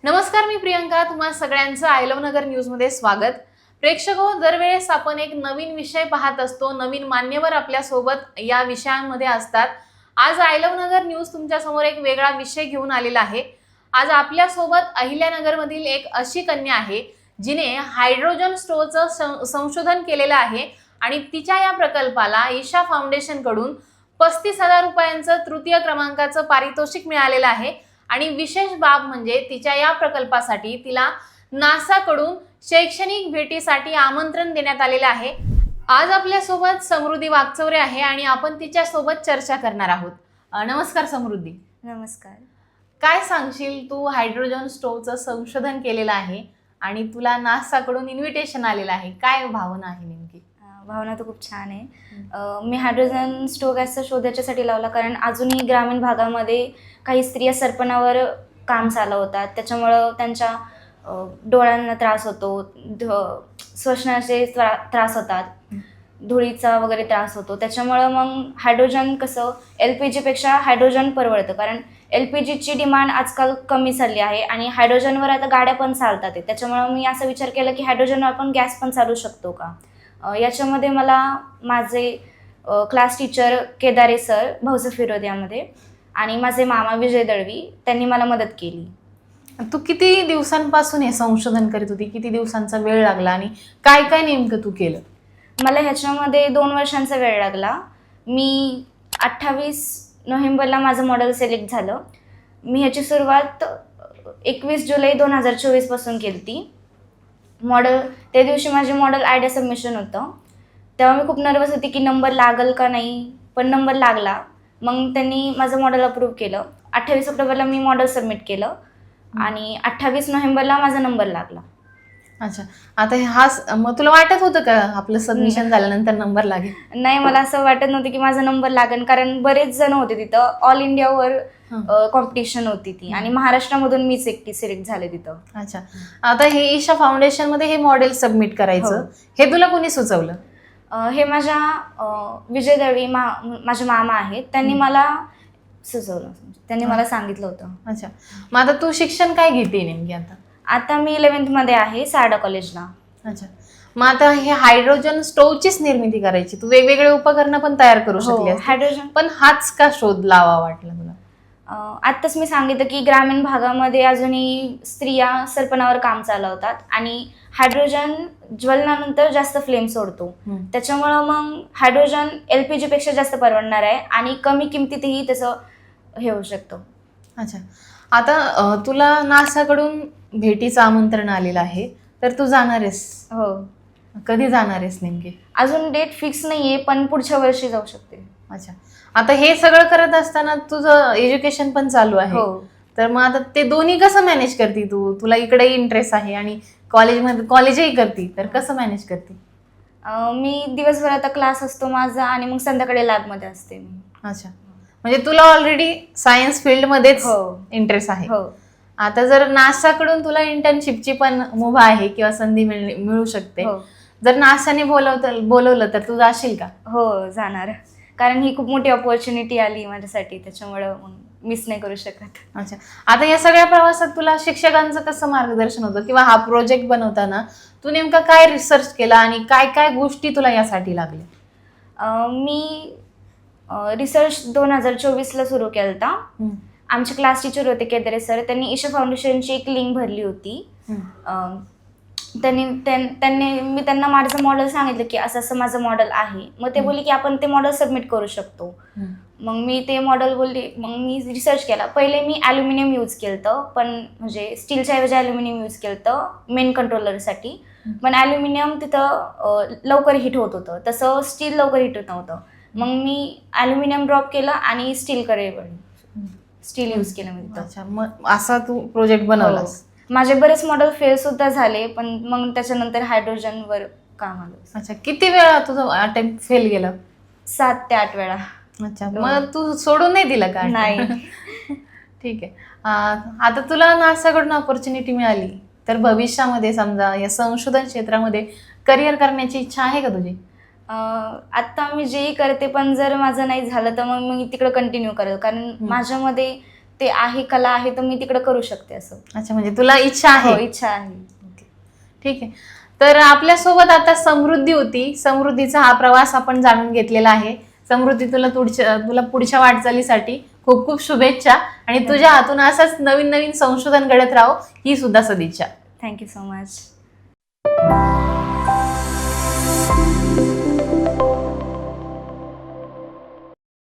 नमस्कार, मी प्रियंका. तुम्हा सगळ्यांचं आय लव्ह नगर न्यूजमध्ये स्वागत. प्रेक्षको, दरवेळेस आपण एक नवीन विषय पाहत असतो, नवीन मान्यवर आपल्या सोबत या विषयांमध्ये असतात. आज आय लव्ह नगर न्यूज तुमच्या समोर एक वेगळा विषय घेऊन आलेला आहे. आज आपल्या सोबत अहिल्यानगरमधील एक अशी कन्या आहे जिने हायड्रोजन स्टोव्हचं संशोधन केलेलं आहे आणि तिच्या या प्रकल्पाला ईशा फाउंडेशन कडून 35,000 रुपयांचं तृतीय क्रमांकाचं पारितोषिक मिळालेलं आहे. आणि विशेष बाब म्हणजे तिच्या या प्रकल्पासाठी तिला नासा कडून शैक्षणिक भेटीसाठी आमंत्रण देण्यात आलेले आहे. आज आपल्या सोबत समृद्धी वागचौरे आहे आणि आपण तिच्या सोबत चर्चा करणार आहोत. नमस्कार समृद्धी. नमस्कार. काय सांगशील, तू हायड्रोजन स्टोव्हचं संशोधन केलेलं आहे आणि तुला नासा कडून इन्व्हिटेशन आलेलं आहे, काय भावना आहे नेमकी? भावना तर खूप छान आहे. मी हायड्रोजन स्टोव्ह गॅसचा शोध याच्यासाठी लावला कारण अजूनही ग्रामीण भागामध्ये काही स्त्रिया सरपणावर काम चालवतात. त्याच्यामुळं त्यांच्या डोळ्यांना त्रास होतो, श्वसनाचे त्रास होतात, धुळीचा वगैरे त्रास होतो. त्याच्यामुळं मग हायड्रोजन कसं LPG पेक्षा हायड्रोजन परवडतं, कारण LPGची डिमांड आजकाल कमी चालली आहे आणि हायड्रोजनवर आता गाड्या पण चालतात. त्याच्यामुळं मी असा विचार केला की हायड्रोजनवर आपण गॅस पण चालू शकतो का. याच्यामध्ये मला माझे class teacher Kedare sir Bhausaheb Phirod यामध्ये आणि माझे मामा विजय दळवी त्यांनी मला मदत केली. तू किती दिवसांपासून हे संशोधन करीत होती? किती दिवसांचा वेळ लागला आणि काय काय नेमकं तू केलं? मला ह्याच्यामध्ये 2 वर्षांचा वेळ लागला. मी 28 नोव्हेंबरला माझं मॉडेल सिलेक्ट झालं. मी ह्याची सुरुवात 21 जुलै 2024 पासून केली ती. मॉडेल त्या दिवशी माझे मॉडेल आयडिया सबमिशन होतं. तेव्हा मी खूप नर्वस होती की नंबर लागल का नाही, पण नंबर लागला. मग त्यांनी माझं मॉडेल अप्रूव्ह केलं. 28 ऑक्टोबरला मी मॉडेल सबमिट केलं आणि 28 नोव्हेंबरला माझा नंबर लागला. अच्छा, आता मग तुला वाटत होतं का आपलं सबमिशन झाल्यानंतर नंबर लागेल? नाही, मला असं वाटत नव्हतं की माझा नंबर लागेल, कारण बरेच जण होते तिथं. ऑल इंडियावर कॉम्पिटिशन होती ती आणि महाराष्ट्रामधून मीच एकटी सिलेक्ट झाले तिथं. अच्छा, आता हे ईशा फाउंडेशन मध्ये हे मॉडेल सबमिट करायचं, हे तुला कोणी सुचवलं? हे माझ्या विजय दळवी माझे मामा आहेत, त्यांनी मला सुचवलं, त्यांनी मला सांगितलं होतं. अच्छा, मग आता तू शिक्षण काय घेते नेमकी? आता मी 11th मध्ये आहे सारडा कॉलेजला. अच्छा, मग आता हे हायड्रोजन स्टोव्हचीच निर्मिती करायची, तू वेगवेगळे उपकरणं पण तयार करू शकली असती. हायड्रोजन पण हाच का शोध लावा वाटला तुला? आत्ताच मी सांगितलं की ग्रामीण भागामध्ये अजूनही स्त्रिया सरपणावर काम चालवतात आणि हायड्रोजन ज्वलनानंतर जास्त फ्लेम सोडतो. त्याच्यामुळं मग हायड्रोजन LPG पेक्षा जास्त परवडणार आहे आणि कमी किमतीतही त्याचं हे होऊ शकतं. अच्छा, आता तुला नासाकडून भेटीचं आमंत्रण आलेलं आहे, तर तू जाणार आहेस? हो. कधी जाणार आहेस नेमकी? अजून डेट फिक्स नाहीये, पण पुढच्या वर्षी जाऊ शकते. अच्छा, आता हे सगळं करत असताना तुझं एज्युकेशन पण चालू आहे, तर मग आता ते दोन्ही कसं मॅनेज करते तू? तुला इकडे इंटरेस्ट आहे आणि कॉलेजही करते, तर कसं मॅनेज करते? मी दिवसभर आता क्लास असतो माझा आणि मग संध्याकाळी लॅबमध्ये असते मी. अच्छा, म्हणजे तुला ऑलरेडी सायन्स फील्ड मध्येच इंटरेस्ट आहे. आता जर नासाकडून तुला इंटर्नशिपची पण मुभा आहे किंवा संधी मिळू शकते, जर नासाने बोलवलं तर तू जाशील का? हो, जाणार, कारण ही खूप मोठी अपॉर्च्युनिटी आली माझ्यासाठी, त्याच्यामुळं मिस नाही करू शकत. अच्छा, आता या सगळ्या प्रवासात तुला शिक्षकांचं कसं मार्गदर्शन होतं, किंवा हा प्रोजेक्ट बनवताना तू नेमका काय रिसर्च केला आणि काय काय गोष्टी तुला यासाठी लागल्या? मी रिसर्च 2024ला सुरू केला होता. आमचे क्लास टीचर होते केदारे सर, त्यांनी ईशा फाउंडेशनची एक लिंक भरली होती. मी त्यांना माझं मॉडेल सांगितलं की असं असं माझं मॉडेल आहे. मग ते बोलले की आपण ते मॉडेल सबमिट करू शकतो. मग मी ते मॉडेल बोलले, मग मी रिसर्च केला. पहिले मी ॲल्युमिनियम यूज केलं होतं, पण म्हणजे स्टीलच्या ऐवजी ॲल्युमिनियम यूज केलं होतं मेन कंट्रोलरसाठी. पण ॲल्युमिनियम तिथं लवकर हिट होत होतं, तसं स्टील लवकर हिट होत नव्हतं. मग मी ॲल्युमिनियम ड्रॉप केलं आणि स्टील यूज केलं मी तिथं. अच्छा, मग असा तू प्रोजेक्ट बनवलास? माझे बरेच मॉडेल फेल सुद्धा झाले, पण मग त्याच्यानंतर हायड्रोजनवर काम आलं. अच्छा, किती वेळा तुझं अटेम्प्ट फेल गेलं? 7 ते 8 वेळा. अच्छा, मग तू सोडून नाही दिलं का? नाही. ठीक आहे. आता तुला नासाकडून ऑपॉर्च्युनिटी मिळाली, तर भविष्यामध्ये समजा या संशोधन क्षेत्रामध्ये करिअर करण्याची इच्छा आहे का तुझी? आत्ता मी जेही करते, पण जर माझं नाही झालं तर मग मी तिकडं कंटिन्यू करेल, कारण माझ्यामध्ये ते आहे, कला आहे, तर मी तिकडे करू शकते असं. अच्छा, म्हणजे तुला इच्छा हो, आहे. इच्छा आहे. ठीक आहे. तर आपल्यासोबत आता समृद्धी होती. समृद्धीचा हा प्रवास आपण जाणून घेतलेला आहे. समृद्धी, तुला पुढच्या वाटचालीसाठी खूप खूप शुभेच्छा आणि तुझ्या हातून असंच नवीन नवीन संशोधन घडत राहो ही सुद्धा सदिच्छा. Thank you so much.